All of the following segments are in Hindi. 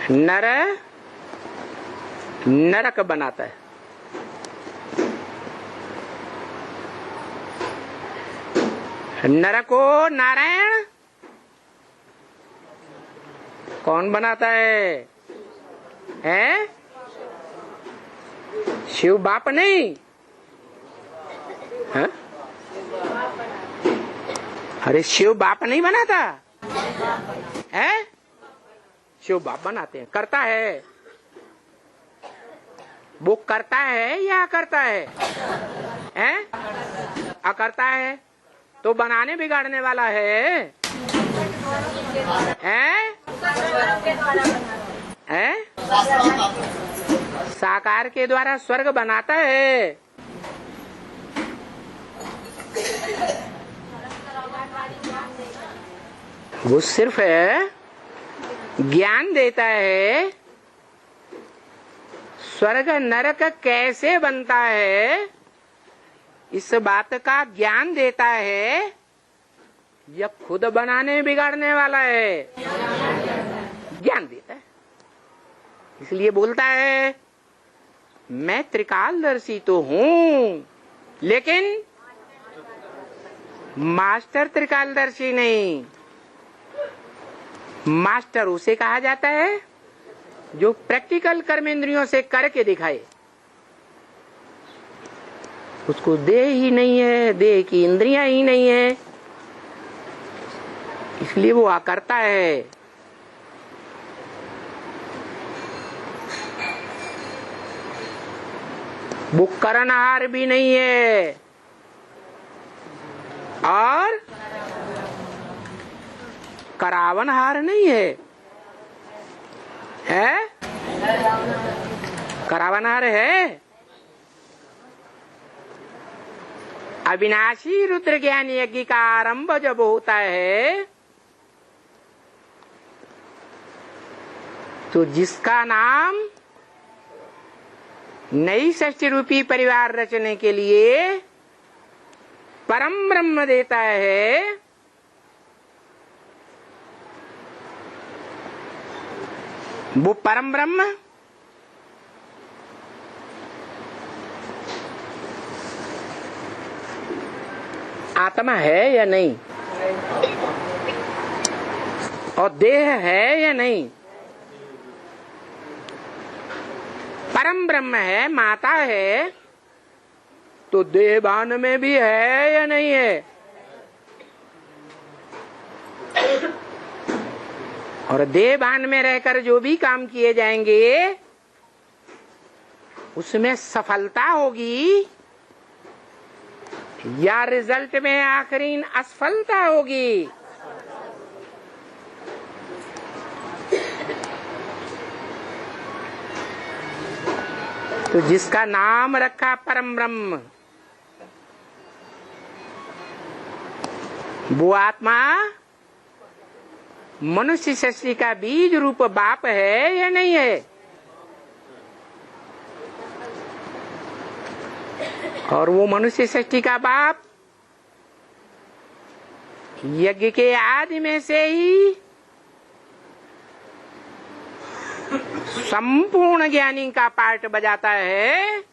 नर नरक बनाता है। नर को नारायण कौन बनाता है? हैं? शिव बाप नहीं है? अरे शिव बाप नहीं बनाता है, शिव बाप बनाते हैं। करता है वो, करता है या करता है? हैं? अकरता है तो बनाने बिगाड़ने वाला है। हैं? हैं? साकार के द्वारा स्वर्ग बनाता है। वो सिर्फ ज्ञान देता है। स्वर्ग नरक कैसे बनता है इस बात का ज्ञान देता है, या खुद बनाने बिगाड़ने वाला है? ज्ञान देता है। इसलिए बोलता है मैं त्रिकालदर्शी तो हूं, लेकिन मास्टर त्रिकालदर्शी नहीं। मास्टर उसे कहा जाता है जो प्रैक्टिकल कर्मेंद्रियों से करके दिखाए। उसको देह ही नहीं है, देह की इंद्रियां ही नहीं है, इसलिए वो अकर्ता है। वो करनहार भी नहीं है और करावनहार नहीं है। है? करावनहार है। अविनाशी रुद्र ज्ञान यज्ञ का आरंभ जब होता है तो जिसका नाम नई षष्ठी रूपी परिवार रचने के लिए परम ब्रह्म देता है, वो परम ब्रह्म आत्मा है या नहीं, और देह है या नहीं? परम ब्रह्म है, माता है, तो देहभान में भी है या नहीं है? और देहभान में रहकर जो भी काम किए जाएंगे उसमें सफलता होगी या रिजल्ट में आखिरी असफलता होगी? तो जिसका नाम रखा परम ब्रह्म, वो आत्मा मनुष्य सृष्टि का बीज रूप बाप है या नहीं है? और वो मनुष्य सृष्टि का बाप यज्ञ के आदि में से ही संपूर्ण ज्ञानी का पार्ट बजाता है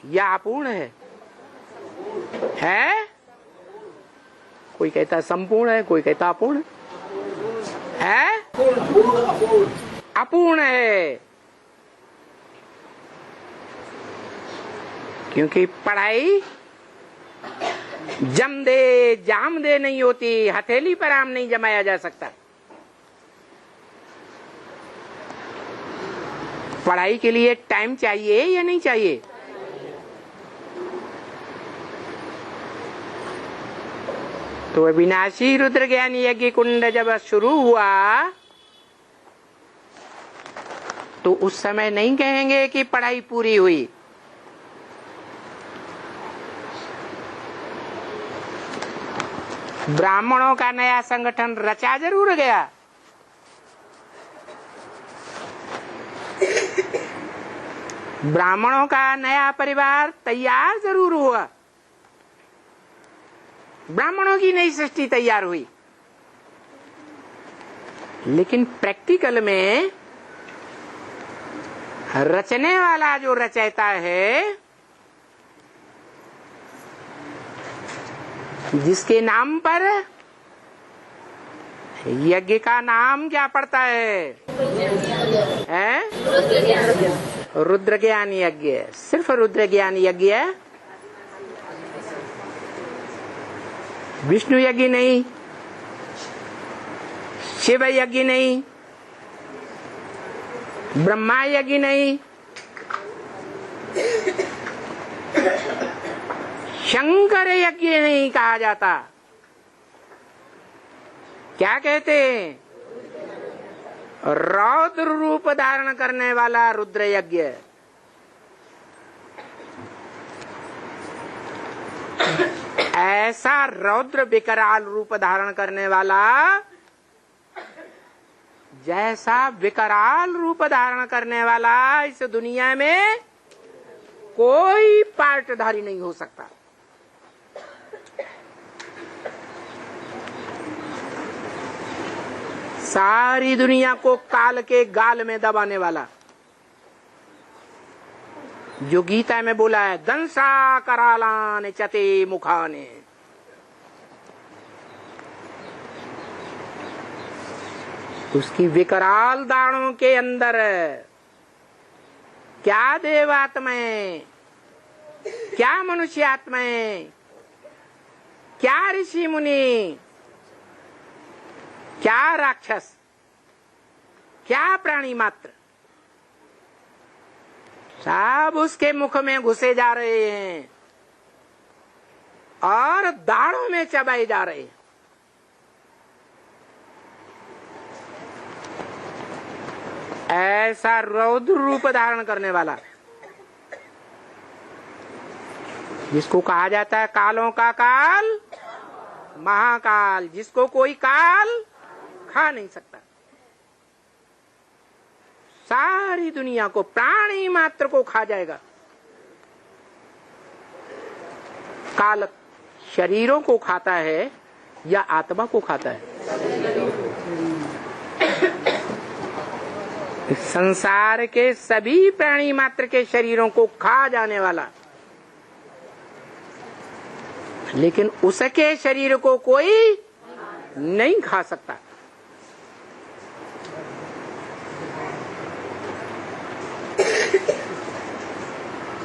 या अपूर्ण है? है? कोई कहता है संपूर्ण है, कोई कहता अपूर्ण है। अपूर्ण है, क्योंकि पढ़ाई जम दे जाम दे नहीं होती, हथेली पर आम नहीं जमाया जा सकता। पढ़ाई के लिए टाइम चाहिए या नहीं चाहिए? तो अविनाशी रुद्र ज्ञान यज्ञ कुंड जब शुरू हुआ तो उस समय नहीं कहेंगे कि पढ़ाई पूरी हुई। ब्राह्मणों का नया संगठन रचा जरूर गया, ब्राह्मणों का नया परिवार तैयार जरूर हुआ, ब्राह्मणों की नई सृष्टि तैयार हुई, लेकिन प्रैक्टिकल में रचने वाला जो रचयिता है, जिसके नाम पर यज्ञ का नाम क्या पड़ता है? रुद्र ज्ञान यज्ञ। सिर्फ रुद्र ज्ञान यज्ञ है, विष्णु यज्ञ नहीं, शिव यज्ञ नहीं, ब्रह्मा यज्ञ नहीं, शंकर यज्ञ नहीं कहा जाता। क्या कहते हैं? रौद्र रूप धारण करने वाला रुद्र यज्ञ। ऐसा रौद्र विकराल रूप धारण करने वाला, जैसा विकराल रूप धारण करने वाला इस दुनिया में कोई पार्टधारी नहीं हो सकता। सारी दुनिया को काल के गाल में दबाने वाला, जो गीता में बोला है, दंसा करालान चते मुखाने। उसकी विकराल दाढ़ों के अंदर क्या देवात्माएं, क्या मनुष्यात्माएं, क्या ऋषि मुनि, क्या राक्षस, क्या प्राणी मात्र, सब उसके मुख में घुसे जा रहे हैं और दाढ़ों में चबाए जा रहे हैं। ऐसा रौद्र रूप धारण करने वाला, जिसको कहा जाता है कालों का काल, महाकाल, जिसको कोई काल खा नहीं सकता। सारी दुनिया को, प्राणी मात्र को खा जाएगा। काल शरीरों को खाता है या आत्मा को खाता है? संसार के सभी प्राणी मात्र के शरीरों को खा जाने वाला, लेकिन उसके शरीर को कोई नहीं खा सकता।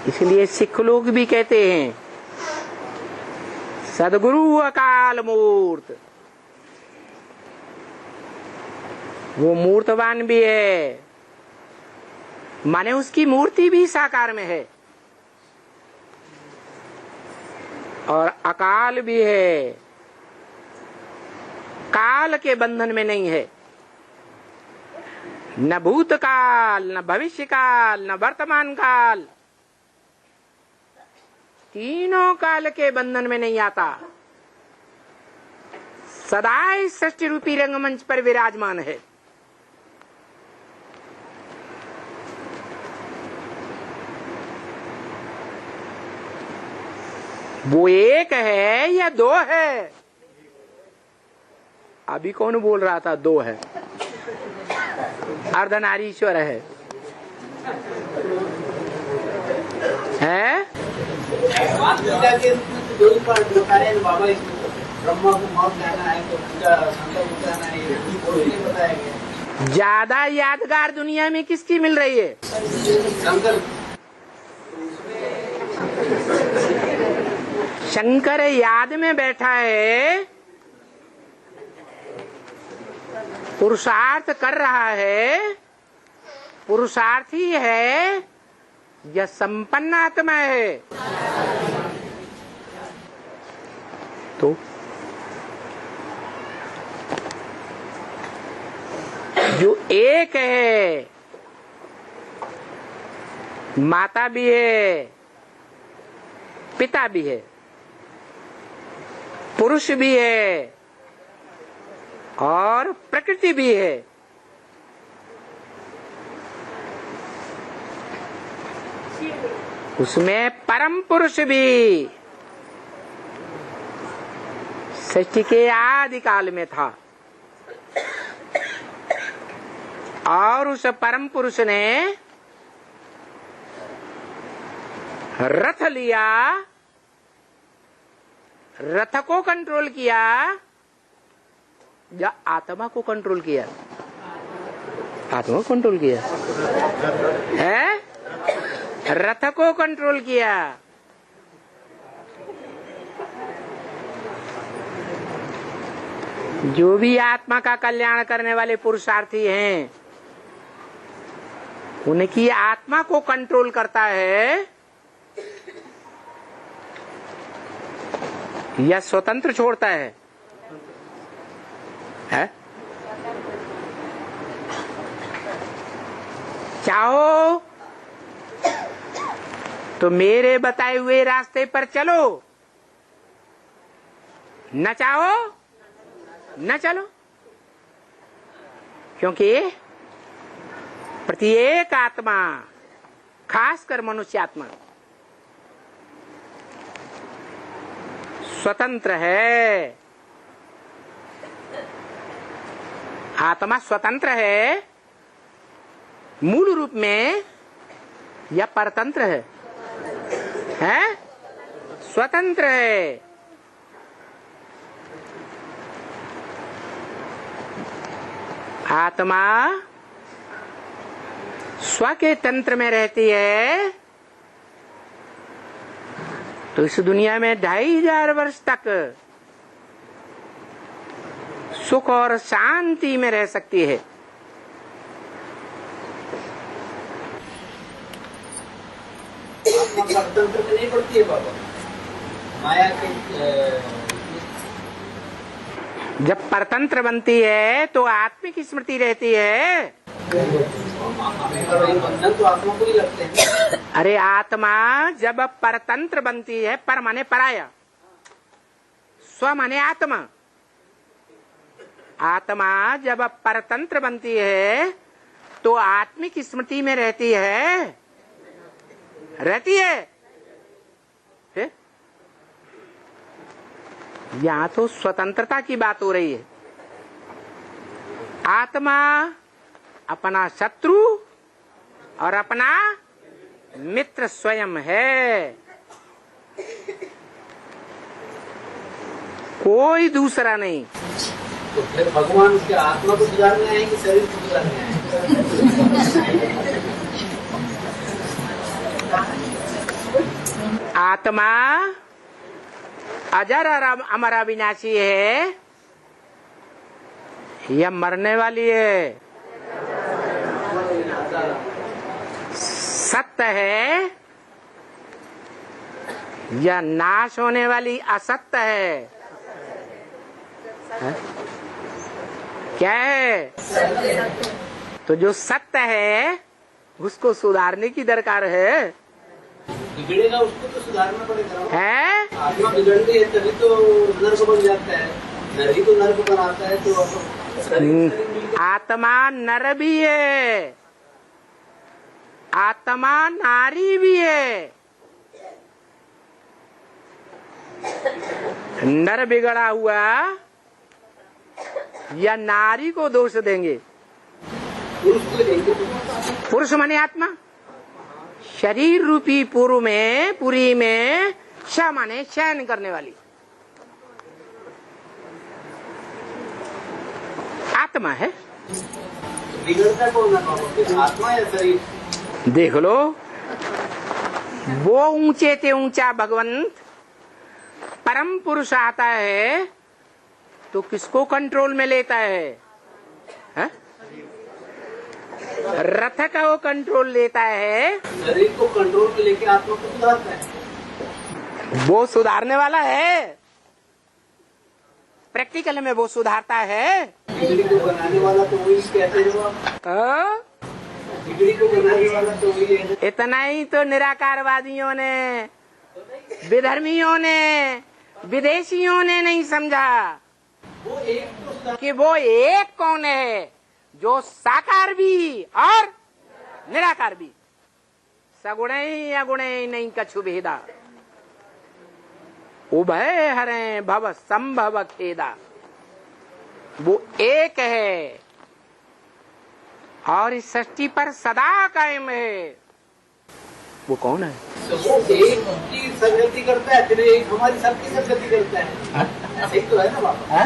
इसलिए सिख लोग भी कहते हैं सदगुरु अकाल मूर्त। वो मूर्तवान भी है, माने उसकी मूर्ति भी साकार में है, और अकाल भी है, काल के बंधन में नहीं है। न भूतकाल, न भविष्य काल, न वर्तमान काल, तीनों काल के बंधन में नहीं आता। सदा इस सृष्टि रूपी रंगमंच पर विराजमान है। वो एक है या दो है? अभी कौन बोल रहा था दो है? अर्धनारीश्वर है? ज्यादा यादगार दुनिया में किसकी मिल रही है? शंकर याद में बैठा है, पुरुषार्थ कर रहा है। पुरुषार्थी है या संपन्न आत्मा है? तो जो एक है, माता भी है, पिता भी है, पुरुष भी है और प्रकृति भी है। उसमें परम पुरुष भी सृष्टि के आदि काल में था। और उस परम पुरुष ने रथ लिया, रथ को कंट्रोल किया या आत्मा को कंट्रोल किया? आत्मा को कंट्रोल किया है, रथ को कंट्रोल किया। जो भी आत्मा का कल्याण करने वाले पुरुषार्थी हैं, उनकी आत्मा को कंट्रोल करता है या स्वतंत्र छोड़ता है? चाहो तो मेरे बताए हुए रास्ते पर चलो, न चाहो न चलो, क्योंकि प्रत्येक आत्मा, खासकर मनुष्य आत्मा, स्वतंत्र है। आत्मा स्वतंत्र है मूल रूप में या परतंत्र है? स्वतंत्र है। आत्मा स्व के तंत्र में रहती है तो इस दुनिया में 2500 वर्ष तक सुख और शांति में रह सकती है। आत्मा परतंत्र में नहीं पड़ती है बाबा, माया के। जब परतंत्र बनती है तो आत्मिक स्मृति रहती है। बंधन तो आत्मा को ही लगते हैं। अरे आत्मा जब परतंत्र बनती है, पर माने पराया, स्व माने आत्मा। आत्मा जब परतंत्र बनती है तो आत्मिक स्मृति में रहती है, रहती है। यहाँ तो स्वतंत्रता की बात हो रही है। आत्मा अपना शत्रु और अपना मित्र स्वयं है, कोई दूसरा नहीं। तो फिर भगवान उसके आत्मा को सुधारने आए कि शरीर को सुधारने आए? आत्मा अजर और अमर अविनाशी है या मरने वाली है? सत्य है या नाश होने वाली असत्य है? क्या है? तो जो सत्य है उसको सुधारने की दरकार है। बिगड़ेगा उसको तो सुधारना पड़ेगा है? आत्मा बिगड़ती है तभी तो नर्क बन जाता है, नर तो नर्क बनाता है। तो आत्मा नर भी है, आत्मा नारी भी है। नर बिगड़ा हुआ या नारी को दोष देंगे? पुरुष को देंगे। पुरुष माने आत्मा, शरीर रूपी पुरी में श माने शयन करने वाली आत्मा है। बिगड़ता कौन है, आत्मा या शरीर? देख लो, वो ऊंचे ते ऊंचा भगवंत परम पुरुष आता है तो किसको कंट्रोल में लेता है? रथ का वो कंट्रोल लेता है, शरीर को कंट्रोल में लेके आत्मा को सुधारता है। वो सुधारने वाला है। प्रैक्टिकल में वो सुधारता है। बिगड़ी को बनाने वाला तो वही कहते हैं। बिगड़ी को बनाने वाला तो वही है। इतना ही तो निराकारवादियों ने, विधर्मियों ने, विदेशियों ने नहीं समझा वो एक तो कि वो एक कौन है जो साकार भी और निराकार भी, सगुणे अगुणे नहीं कछु भेदा, उभय हरे भव संभव खेदा। वो एक है और इस सृष्टि पर सदा कायम है। वो कौन है? तो वो एक की सदगति करता है, फिर एक हमारी सबकी सदगति करता है। ऐसे तो है ना बाबा?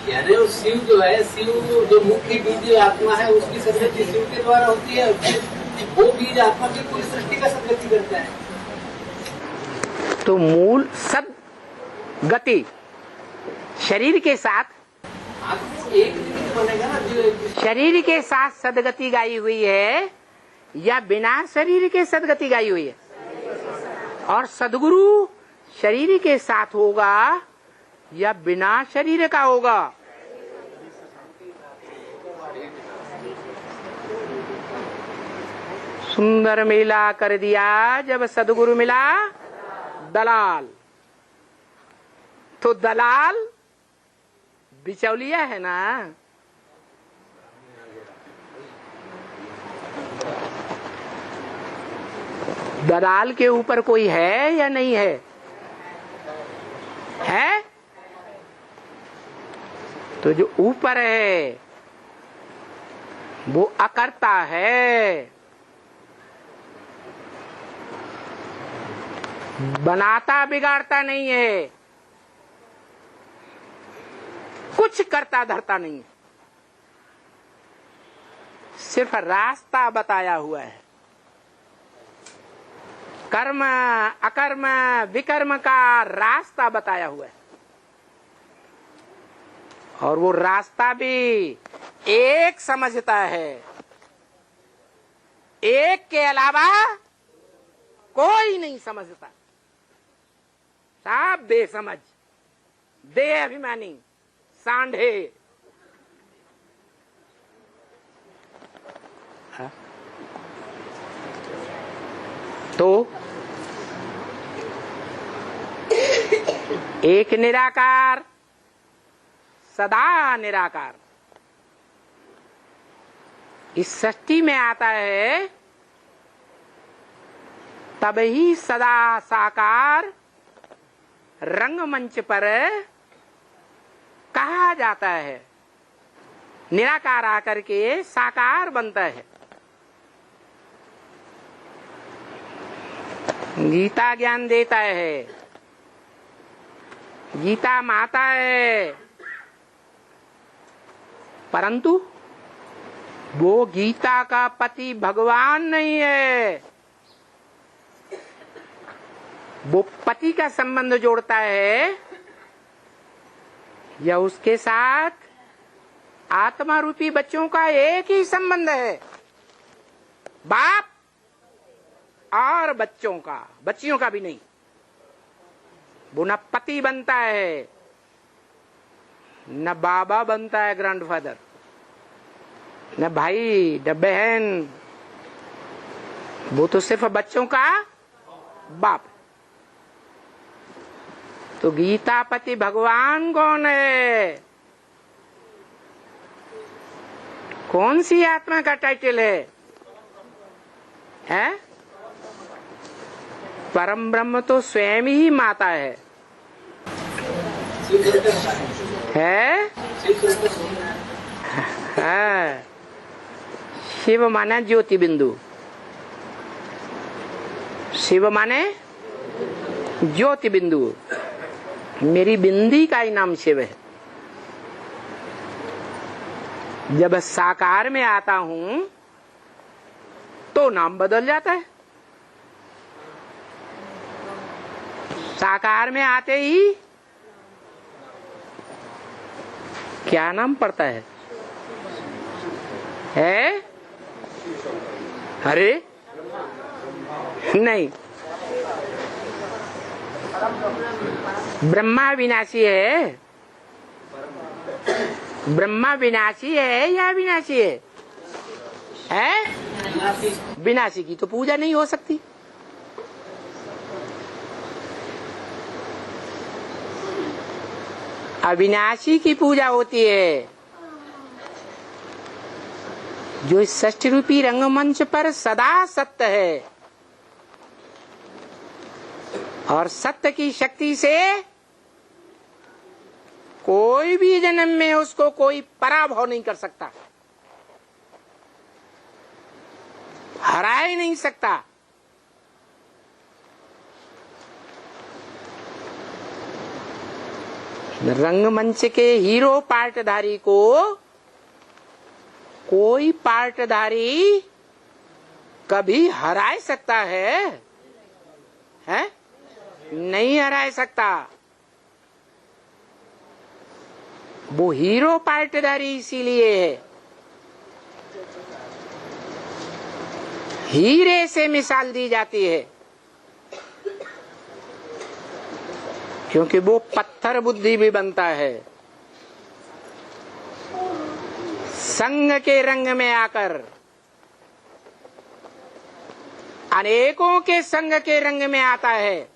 यानी वो शिव जो है, शिव जो मुख्य बीज आत्मा है, उसकी सदगति शिव के द्वारा होती है। वो बीज आत्मा की पूरी सृष्टि का सदगति करता है। तो मूल सदगति शरीर के साथ, एक निमित्त बनेगा ना। शरीर के साथ सदगति गाई हुई है या बिना शरीर के सदगति गाई हुई है? और सदगुरु शरीर के साथ होगा या बिना शरीर का होगा? सुंदर मेला कर दिया जब सदगुरु मिला दलाल। तो दलाल बिचौलिया है ना। दलाल के ऊपर कोई है या नहीं है? है? तो जो ऊपर है वो अकर्ता है, बनाता बिगाड़ता नहीं है, कुछ करता धरता नहीं है, सिर्फ रास्ता बताया हुआ है। कर्म अकर्म विकर्म का रास्ता बताया हुआ है। और वो रास्ता भी एक समझता है, एक के अलावा कोई नहीं समझता। सब बेसमझ, देह अभिमानी, सांढे। तो एक निराकार, सदा निराकार इस सृष्टि में आता है, तब ही सदा साकार रंगमंच पर कहा जाता है। निराकार आकर के साकार बनता है। गीता ज्ञान देता है, गीता माता है, परंतु वो गीता का पति भगवान नहीं है। वो पति का संबंध जोड़ता है या उसके साथ आत्मा रूपी बच्चों का एक ही संबंध है, बाप और बच्चों का, बच्चियों का भी नहीं। वो न पति बनता है, न बाबा बनता है, ग्रैंडफादर, न भाई, न बहन। वो तो सिर्फ बच्चों का बाप। तो गीतापति भगवान कौन है? कौन सी आत्मा का टाइटल है? हैं? परम ब्रह्म तो स्वयं ही माता है। है? हाँ। शिव माने ज्योति बिंदु, शिव माने ज्योति बिंदु। मेरी बिंदी का ही नाम शिव है। जब साकार में आता हूं तो नाम बदल जाता है। साकार में आते ही क्या नाम पड़ता है? अरे नहीं, ब्रह्मा विनाशी है। ब्रह्मा विनाशी है या विनाशी है? विनाशी की तो पूजा नहीं हो सकती। अविनाशी की पूजा होती है, जो इस सृष्टि रूपी रंगमंच पर सदा सत्य है और सत्य की शक्ति से कोई भी जन्म में उसको कोई पराभव नहीं कर सकता। हरा ही नहीं सकता। रंगमंच के हीरो पार्टधारी को कोई पार्टधारी कभी हरा सकता है? नहीं हरा सकता। वो हीरो पार्टधारी इसीलिए है। हीरे से मिसाल दी जाती है क्योंकि वो पत्थर बुद्धि भी बनता है। संग के रंग में आकर, अनेकों के संग के रंग में आता है।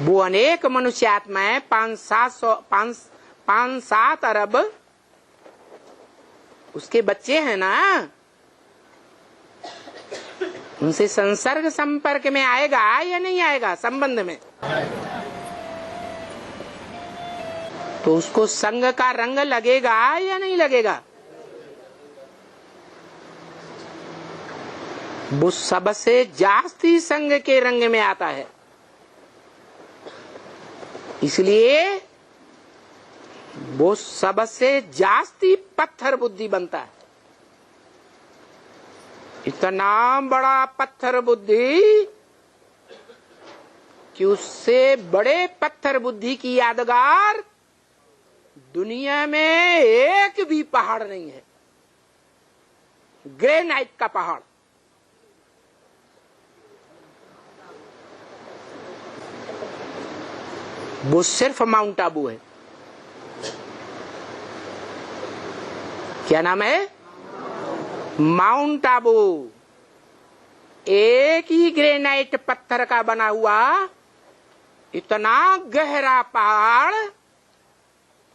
वो अनेक मनुष्य आत्माएं 5-7 अरब उसके बच्चे हैं ना, उनसे संसर्ग संपर्क में आएगा या नहीं आएगा? संबंध में तो उसको संग का रंग लगेगा या नहीं लगेगा? वो सबसे जास्ती संग के रंग में आता है। इसलिए वो सबसे जास्ती पत्थर बुद्धि बनता है। इतना बड़ा पत्थर बुद्धि कि उससे बड़े पत्थर बुद्धि की यादगार दुनिया में एक भी पहाड़ नहीं है। ग्रेनाइट का पहाड़। वो सिर्फ माउंट आबू है। क्या नाम है? माउंट आबू। एक ही ग्रेनाइट पत्थर का बना हुआ इतना गहरा पहाड़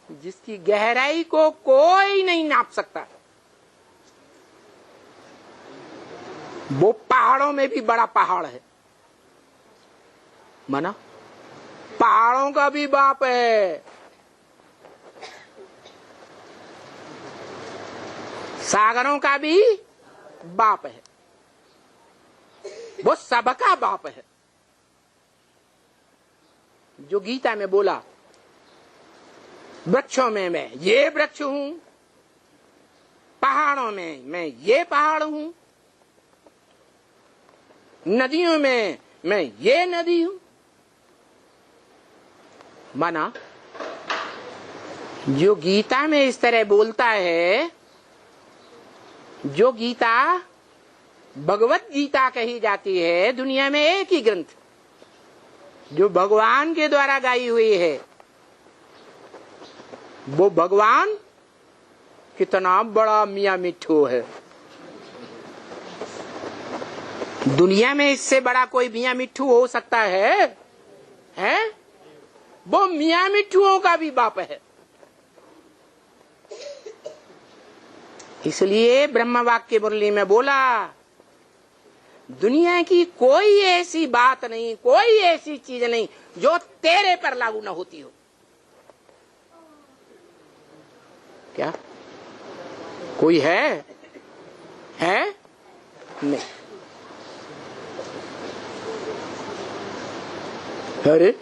जिसकी गहराई को कोई नहीं नाप सकता। वो पहाड़ों में भी बड़ा पहाड़ है। माना पहाड़ों का भी बाप है, सागरों का भी बाप है, वो सबका बाप है। जो गीता में बोला, वृक्षों में मैं ये वृक्ष हूं, पहाड़ों में मैं ये पहाड़ हूं, नदियों में मैं ये नदी हूं। माना जो गीता में इस तरह बोलता है, जो गीता भगवत गीता कही जाती है, दुनिया में एक ही ग्रंथ जो भगवान के द्वारा गाई हुई है, वो भगवान कितना बड़ा मियां मिट्ठू है। दुनिया में इससे बड़ा कोई मियां मिट्ठू हो सकता है? हैं? वो मियां मिट्ठुओं का भी बाप है। इसलिए ब्रह्म वाक्य मुरली में बोला, दुनिया की कोई ऐसी बात नहीं, कोई ऐसी चीज नहीं जो तेरे पर लागू न होती हो। क्या कोई है? नहीं। अरे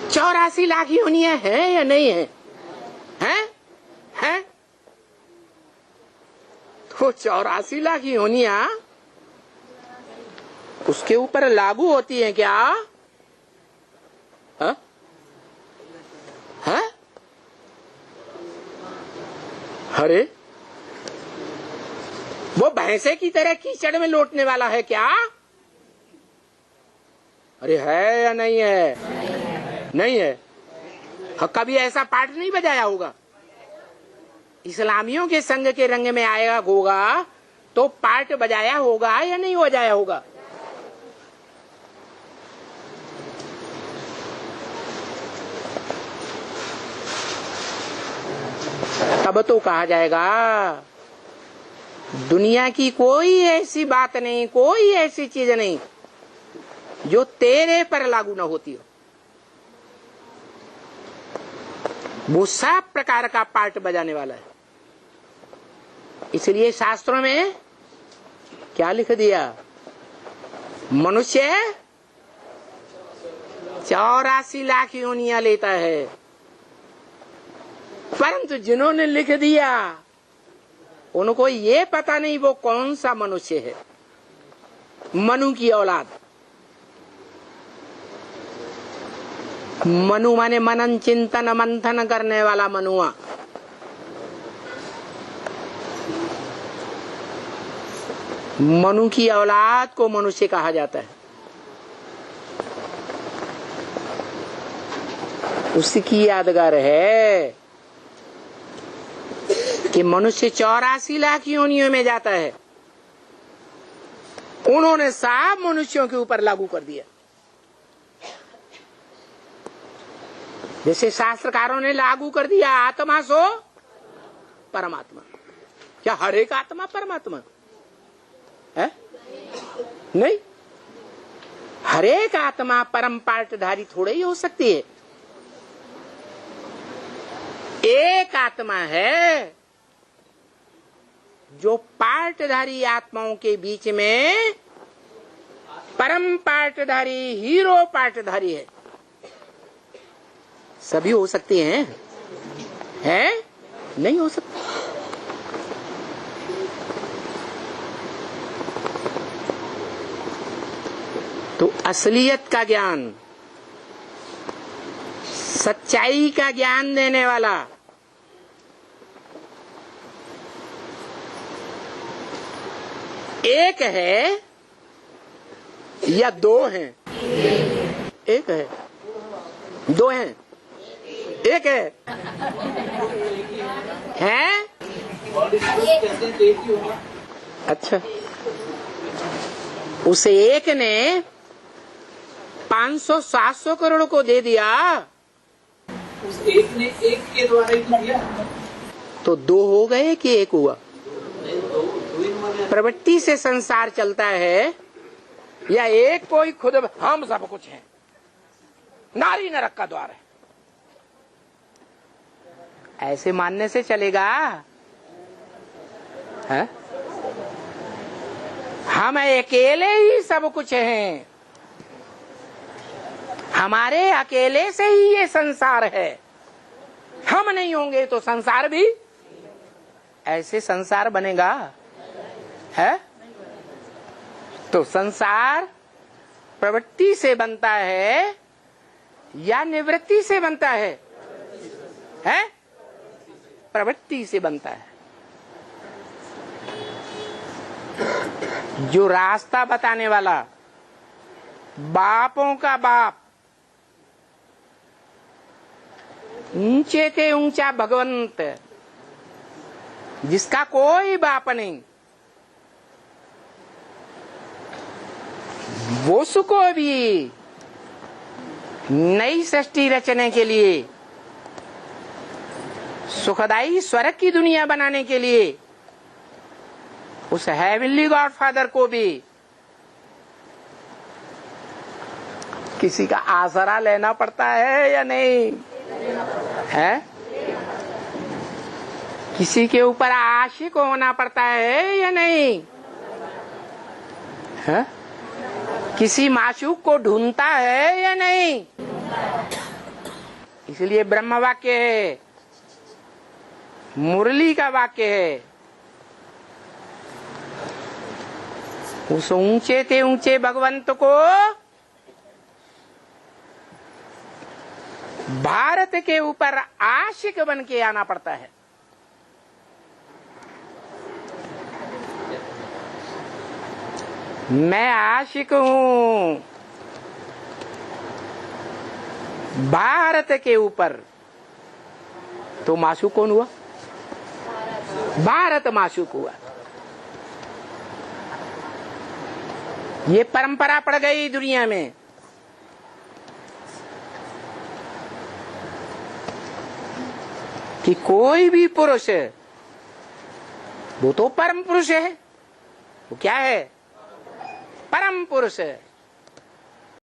84 लाख योनियां है या नहीं है? हैं? तो 84 लाख योनियां उसके ऊपर लागू होती है क्या? है? अरे वो भैंसे की तरह कीचड़ में लौटने वाला है क्या? अरे है या नहीं है? नहीं है। कभी ऐसा पाठ नहीं बजाया होगा। इस्लामियों के संग के रंग में आया होगा तो पाठ बजाया होगा या नहीं बजाया होगा? तब तो कहा जाएगा दुनिया की कोई ऐसी बात नहीं, कोई ऐसी चीज नहीं जो तेरे पर लागू न होती हो। वो सब प्रकार का पार्ट बजाने वाला है। इसलिए शास्त्रों में क्या लिख दिया, मनुष्य 84 लाख योनियां लेता है, परंतु जिन्होंने लिख दिया उनको ये पता नहीं वो कौन सा मनुष्य है। मनु की औलाद, मनु माने मनन चिंतन मंथन करने वाला मनुआ। मनु की औलाद को मनुष्य कहा जाता है। उसकी यादगार है कि मनुष्य 84 लाख योनियों में जाता है। उन्होंने सब मनुष्यों के ऊपर लागू कर दिया, जैसे शास्त्रकारों ने लागू कर दिया आत्मा सो परमात्मा। क्या हर एक आत्मा परमात्मा है? नहीं, हर एक आत्मा परम पार्टधारी थोड़े ही हो सकती है। एक आत्मा है जो पार्टधारी आत्माओं के बीच में परम पार्टधारी, हीरो पार्टधारी है। सभी हो सकते हैं? नहीं हो सकते। तो असलियत का ज्ञान, सच्चाई का ज्ञान देने वाला एक है या दो हैं? एक है, दो हैं, एक है, हैं? अच्छा, उसे एक ने 500-700 करोड़ को दे दिया, उस एक ने एक के द्वारा ही दिया, तो दो हो गए कि एक हुआ? प्रवृत्ति से संसार चलता है या एक कोई खुद हम सब कुछ है, नारी नरक का द्वार है, ऐसे मानने से चलेगा? है? हम अकेले ही सब कुछ हैं, हमारे अकेले से ही ये संसार है। हम नहीं होंगे तो संसार भी, ऐसे संसार बनेगा? है? तो संसार प्रवृत्ति से बनता है या निवृत्ति से बनता है? प्रवृत्ति से बनता है। जो रास्ता बताने वाला, बापों का बाप, ऊंचे के ऊंचा भगवंत, जिसका कोई बाप नहीं, वो उसको भी नई सृष्टि रचने के लिए, सुखदायी स्वर्ग की दुनिया बनाने के लिए, उस हेवनली गॉडफादर को भी किसी का आसरा लेना पड़ता है या नहीं? है? किसी के ऊपर आशिक होना पड़ता है या नहीं? है? किसी माशूक को ढूंढता है या नहीं? इसलिए ब्रह्म वाक्य है, मुरली का वाक्य है, उस ऊंचे ते ऊंचे भगवंत को भारत के ऊपर आशिक बन के आना पड़ता है। मैं आशिक हूं भारत के ऊपर, तो माशूक कौन हुआ? भारत माशूक हुआ। ये परंपरा पड़ गई दुनिया में। कि कोई भी पुरुष, वो तो परम पुरुष है। वो क्या है? परम पुरुष है।